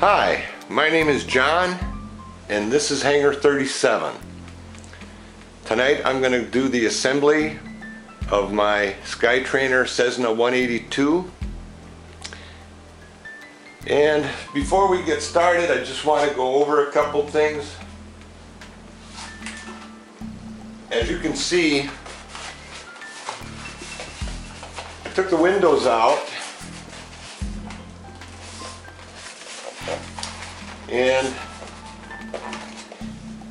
Hi, my name is John and this is Hangar 37. Tonight I'm going to do the assembly of my Skytrainer Cessna 182. And before we get started, I just want to go over a couple things. As you can see, I took the windows out and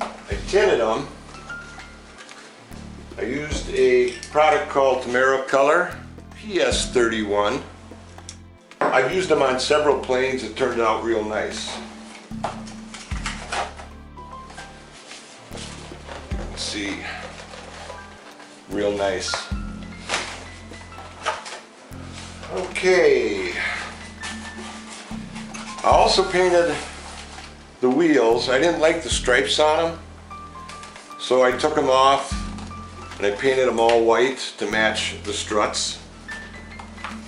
I tinted them. I used a product called Tamara Color PS31. I've used them on several planes. It turned out real nice. Let's see, real nice. Okay, I also painted the wheels. I didn't like the stripes on them, so I took them off and I painted them all white to match the struts.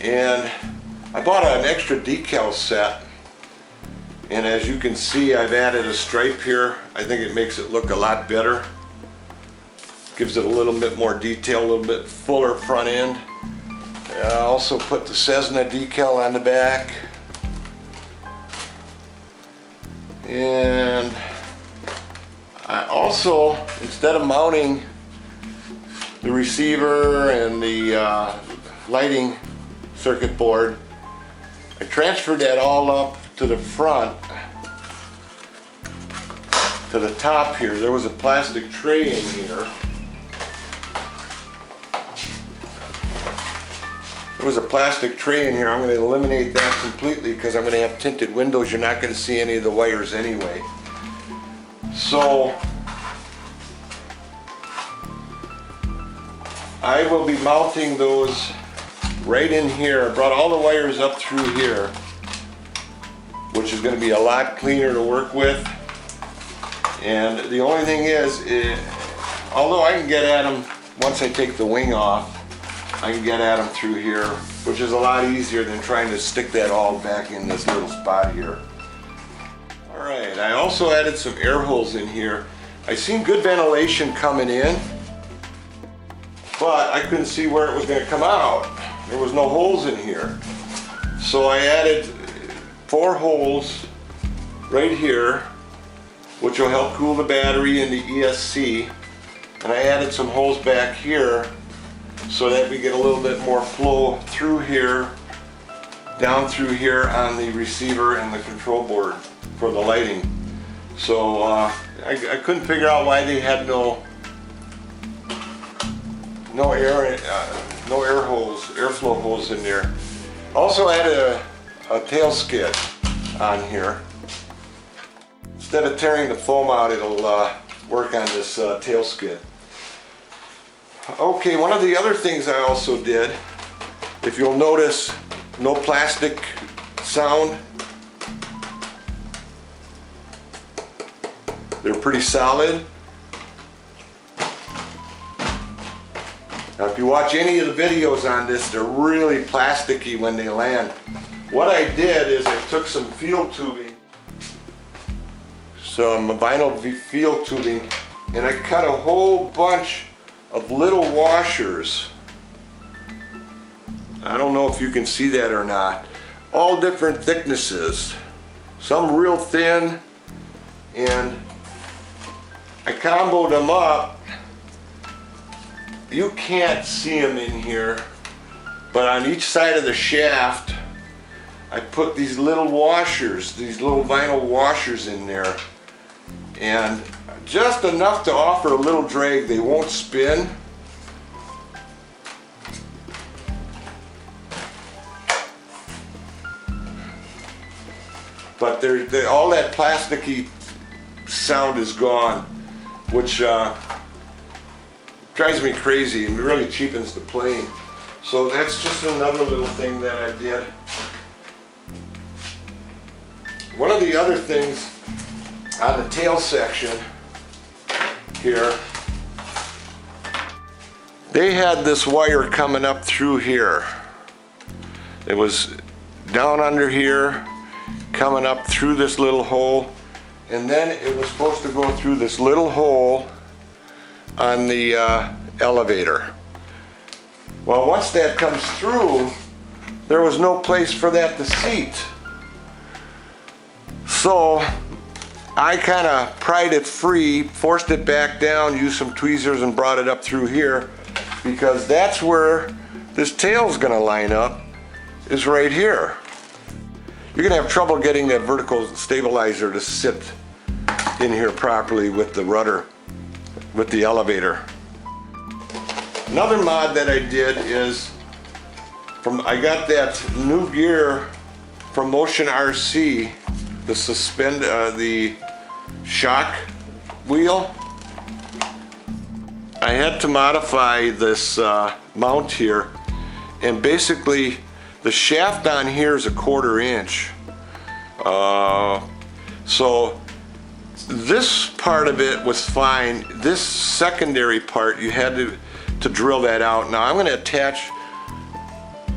And I bought an extra decal set, and as you can see, I've added a stripe here. I think it makes it look a lot better. Gives it a little bit more detail, a little bit fuller front end. I also put the Cessna decal on the back. And I also, instead of mounting the receiver and the lighting circuit board, I transferred that all up to the front, to the top here. There was a plastic tray in here. There was a plastic tray in here. I'm going to eliminate that completely because I'm going to have tinted windows. You're not going to see any of the wires anyway. So I will be mounting those right in here. I brought all the wires up through here, which is going to be a lot cleaner to work with. And the only thing is, although I can get at them once I take the wing off, I can get at them through here, which is a lot easier than trying to stick that all back in this little spot here. Alright, I also added some air holes in here. I seen good ventilation coming in, but I couldn't see where it was going to come out. There was no holes in here. So I added 4 holes right here, which will help cool the battery and the ESC. And I added some holes back here so that we get a little bit more flow through here, down through here on the receiver and the control board for the lighting. So I couldn't figure out why they had no air holes, airflow holes in there. Also added a tail skid on here. Instead of tearing the foam out, it'll work on this tail skid. Okay, one of the other things I also did, if you'll notice, no plastic sound. They're pretty solid. Now if you watch any of the videos on this, they're really plasticky when they land. What I did is I took some field tubing, some vinyl field tubing, and I cut a whole bunch of little washers. I don't know if you can see that or not. All different thicknesses. Some real thin, and I comboed them up. You can't see them in here, but on each side of the shaft I put these little washers, these little vinyl washers in there, and just enough to offer a little drag. They won't spin. But all that plasticky sound is gone, which drives me crazy and really cheapens the plane. So that's just another little thing that I did. One of the other things on the tail section here, they had this wire coming up through here. It was down under here coming up through this little hole, and then it was supposed to go through this little hole on the elevator. Well, once that comes through, there was no place for that to seat. So I kind of pried it free, forced it back down, used some tweezers and brought it up through here, because that's where this tail's gonna line up, is right here. You're gonna have trouble getting that vertical stabilizer to sit in here properly with the rudder, with the elevator. Another mod that I did is, I got that new gear from Motion RC, the shock wheel. I had to modify this mount here, and basically the shaft on here is 1/4 inch. So this part of it was fine. This secondary part, you had to drill that out. Now I'm going to attach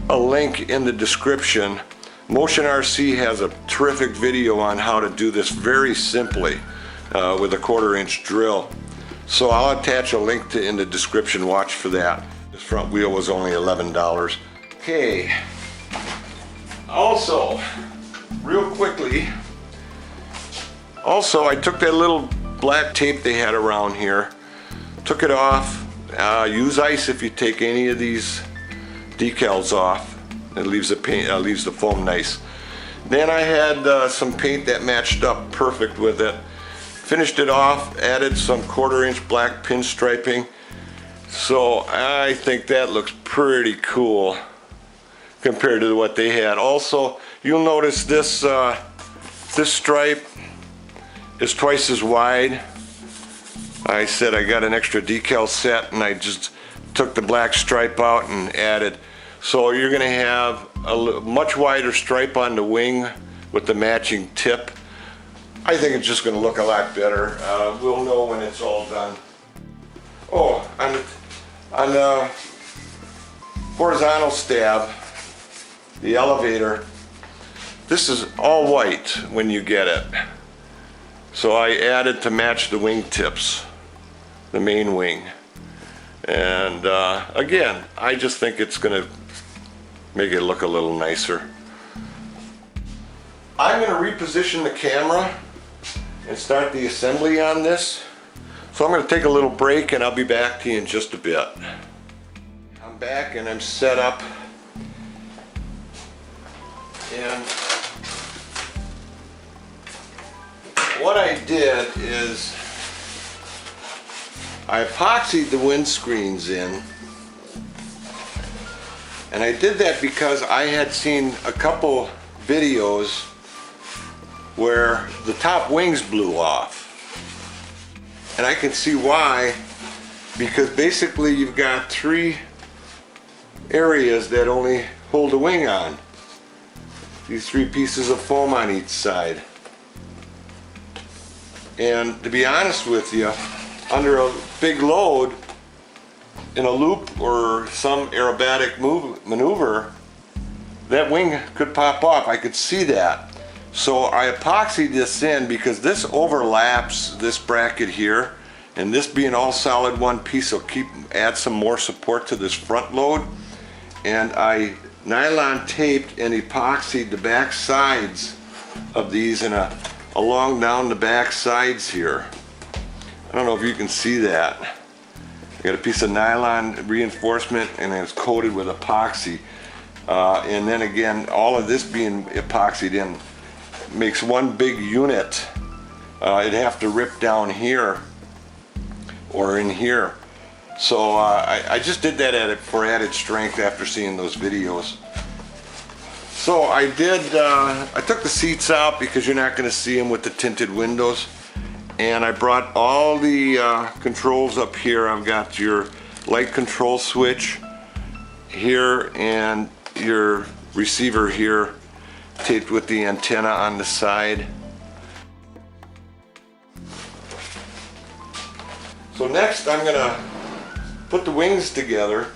a link in the description. Motion RC has a terrific video on how to do this very simply with a 1/4 inch drill. So I'll attach a link in the description. Watch for that. This front wheel was only $11. Okay. Also, real quickly, I took that little black tape they had around here, took it off. Use ice if you take any of these decals off. It leaves the paint, leaves the foam nice. Then I had some paint that matched up perfect with it. Finished it off, added some 1/4 inch black pinstriping. So I think that looks pretty cool compared to what they had. Also, you'll notice this this stripe is twice as wide. I said I got an extra decal set, and I just took the black stripe out and added. So you're going to have a much wider stripe on the wing with the matching tip. I think it's just going to look a lot better. We'll know when it's all done. Oh, on the horizontal stab, the elevator, this is all white when you get it. So I added to match the wing tips, the main wing. And again, I just think it's going to make it look a little nicer. I'm going to reposition the camera and start the assembly on this. So I'm going to take a little break, and I'll be back to you in just a bit. I'm back and I'm set up. And what I did is I epoxied the windscreens in. And I did that because I had seen a couple videos where the top wings blew off. And I can see why, because basically you've got 3 areas that only hold the wing on. These 3 pieces of foam on each side. And to be honest with you, under a big load, in a loop or some aerobatic maneuver, that wing could pop off. I could see that. So I epoxied this in because this overlaps this bracket here, and this being all solid one piece will add some more support to this front load. And I nylon taped and epoxied the back sides of these along down the back sides here. I don't know if you can see that. I got a piece of nylon reinforcement, and it's coated with epoxy. And then again, all of this being epoxied in makes one big unit. It'd have to rip down here or in here. So I just did that for added strength after seeing those videos. So I took the seats out because you're not going to see them with the tinted windows. And I brought all the controls up here. I've got your light control switch here and your receiver here, taped with the antenna on the side. So next I'm going to put the wings together,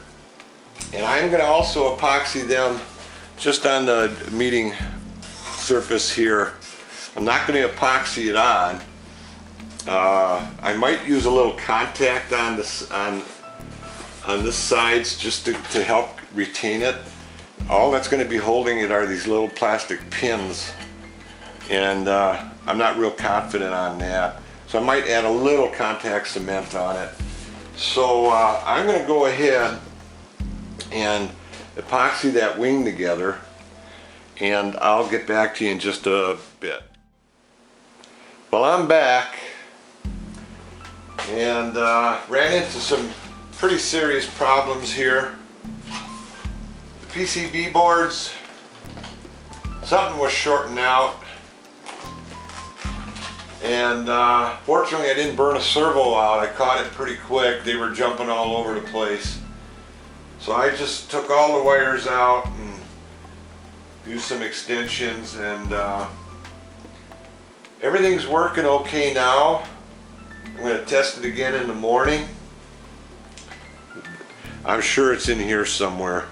and I'm going to also epoxy them just on the meeting surface here. I'm not going to epoxy it on. I might use a little contact on this on the sides just to help retain it. All that's going to be holding it are these little plastic pins, and I'm not real confident on that. So I might add a little contact cement on it. So I'm going to go ahead and epoxy that wing together, and I'll get back to you in just a bit. Well, I'm back, and ran into some pretty serious problems here. The PCB boards, something was shorting out, and fortunately I didn't burn a servo out. I caught it pretty quick. They were jumping all over the place. So I just took all the wires out and used some extensions, and everything's working okay now. I'm going to test it again in the morning. I'm sure it's in here somewhere.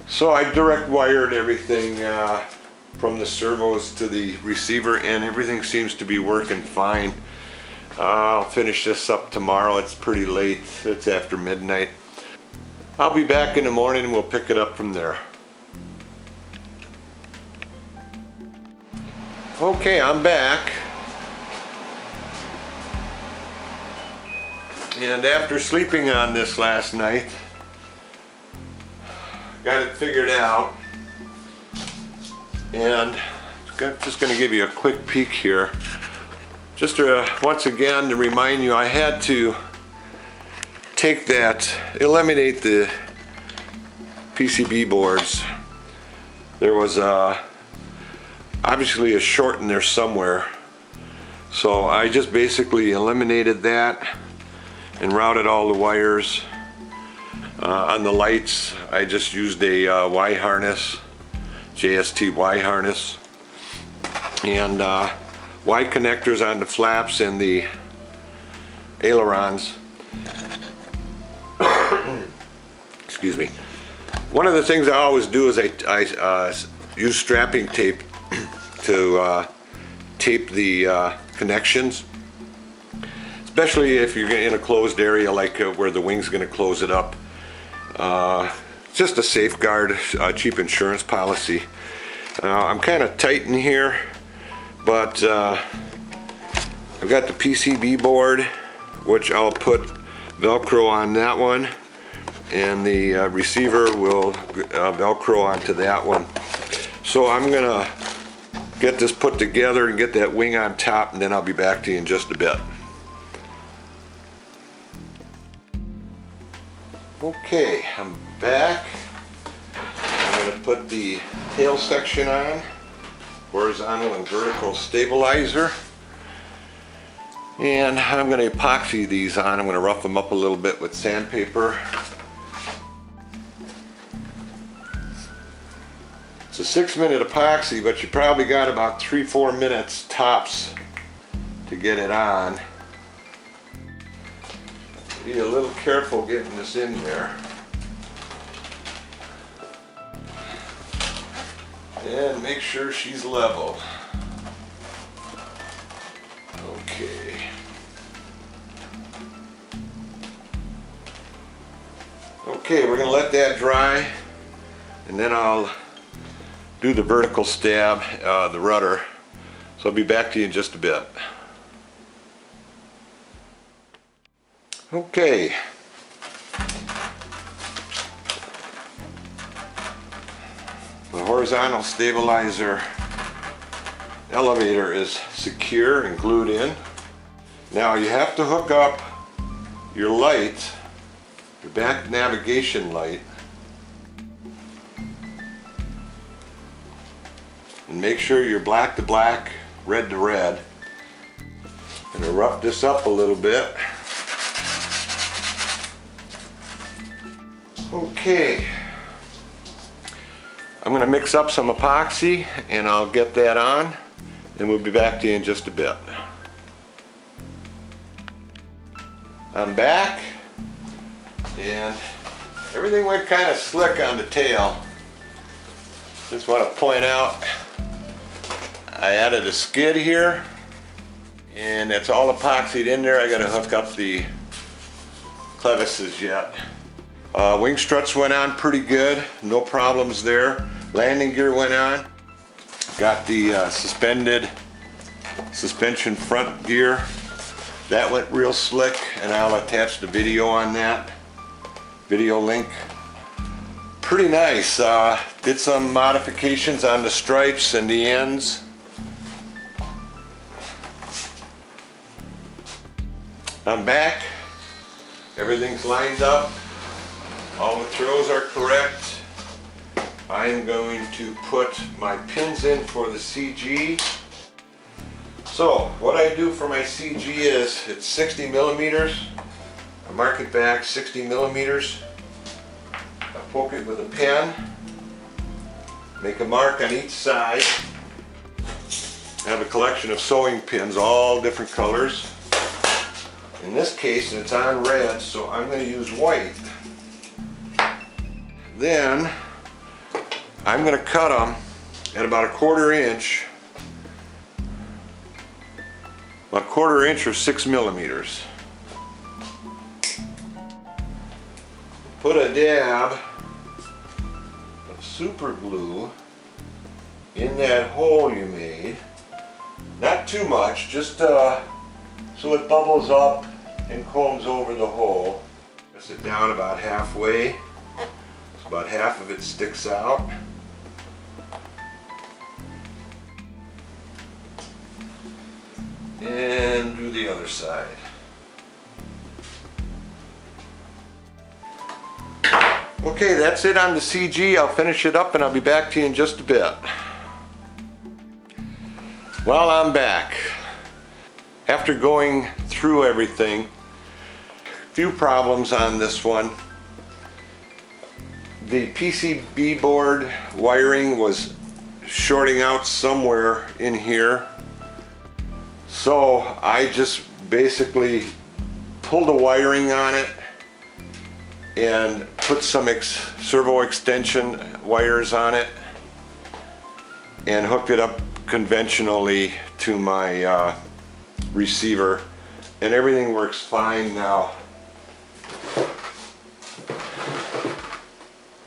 So I direct wired everything from the servos to the receiver, and everything seems to be working fine. I'll finish this up tomorrow. It's pretty late. It's after midnight. I'll be back in the morning and we'll pick it up from there. Okay, I'm back. And after sleeping on this last night, got it figured out. And just going to give you a quick peek here. Just to, once again, to remind you, I had to eliminate the PCB boards. There was obviously a short in there somewhere. So I just basically eliminated that and routed all the wires. On the lights, I just used a Y harness, JST Y harness, and Y connectors on the flaps and the ailerons. Excuse me. One of the things I always do is I use strapping tape to tape the connections, especially if you're in a closed area like where the wing's going to close it up. Just a safeguard, cheap insurance policy. I'm kind of tight in here, but I've got the PCB board, which I'll put Velcro on that one, and the receiver will Velcro onto that one. So I'm gonna get this put together and get that wing on top, and then I'll be back to you in just a bit. Okay, I'm back. I'm going to put the tail section on, horizontal and vertical stabilizer, and I'm going to epoxy these on. I'm going to rough them up a little bit with sandpaper. It's a 6-minute epoxy, but you probably got about 3-4 minutes tops to get it on. Be a little careful getting this in there. And make sure she's level. Okay. Okay, we're going to let that dry, and then I'll do the vertical stab, the rudder. So I'll be back to you in just a bit. Okay. The horizontal stabilizer elevator is secure and glued in. Now you have to hook up your light, your back navigation light, and make sure you're black to black, red to red. I'm going to rough this up a little bit. Okay, I'm going to mix up some epoxy and I'll get that on, and we'll be back to you in just a bit. I'm back, and everything went kind of slick on the tail. Just want to point out I added a skid here, and it's all epoxied in there. I gotta hook up the clevises yet. Wing struts went on pretty good, no problems there. Landing gear went on. Got the suspended suspension front gear. That went real slick, and I'll attach the video on that. Video link. Pretty nice. Did some modifications on the stripes and the ends. I'm back. Everything's lined up. All the throws are correct. I'm going to put my pins in for the CG. So what I do for my CG is it's 60 millimeters. I mark it back 60 millimeters. I poke it with a pen. Make a mark on each side. I have a collection of sewing pins, all different colors. In this case, it's on red, so I'm going to use white. Then I'm going to cut them at about a 1/4 inch. About a 1/4 inch or 6 millimeters. Put a dab of super glue in that hole you made. Not too much, just so it bubbles up and combs over the hole. Press it down about halfway. So about half of it sticks out. And do the other side. Okay, that's it on the CG. I'll finish it up and I'll be back to you in just a bit. Well, I'm back. After going through everything, a few problems on this one. The PCB board wiring was shorting out somewhere in here. So I just basically pulled the wiring on it and put some servo extension wires on it and hooked it up conventionally to my receiver, and everything works fine now.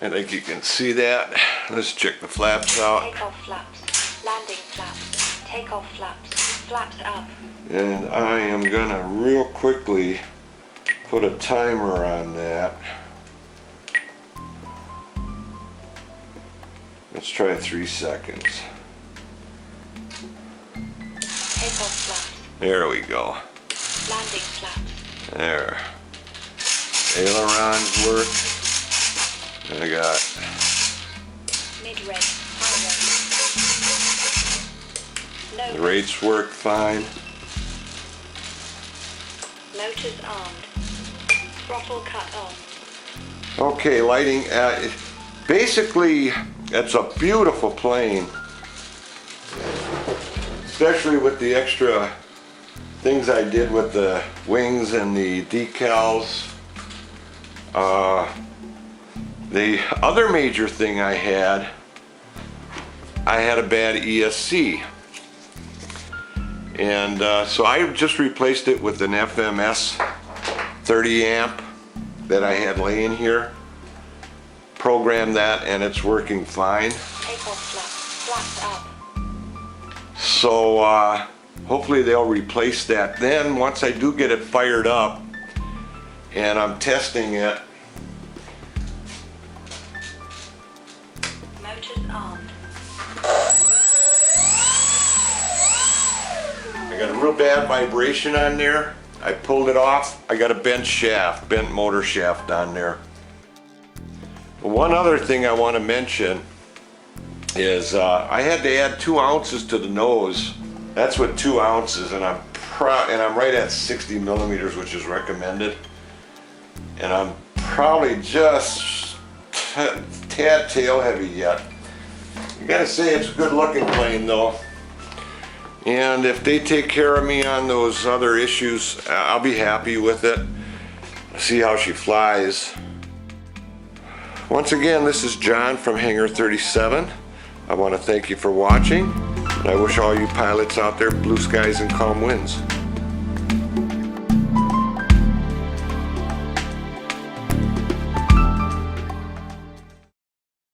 I think you can see that. Let's check the flaps out. Take off flaps, landing flaps, take off flaps, flaps up. And I am gonna real quickly put a timer on that. Let's try 3 seconds. Take off flaps. There we go. Landing flaps. There. Ailerons work. And I got mid-rate, high rate. the rates work fine. Motors armed. Throttle cut on. Okay, lighting. Basically, it's a beautiful plane. Especially with the extra things I did with the wings and the decals. The other major thing I had a bad ESC. And so I just replaced it with an FMS 30 amp that I had laying here. Programmed that and it's working fine. Take off flaps, flaps up. So hopefully they'll replace that. Then once I do get it fired up and I'm testing it, motors armed. I got a real bad vibration on there. I pulled it off. I got a bent shaft, bent motor shaft on there. One other thing I want to mention is I had to add 2 ounces to the nose. That's what 2 ounces, and I'm right at 60 millimeters, which is recommended. And I'm probably just tad tail heavy yet. I gotta say it's a good looking plane though. And if they take care of me on those other issues, I'll be happy with it. See how she flies. Once again, this is John from Hangar 37. I want to thank you for watching. And I wish all you pilots out there blue skies and calm winds.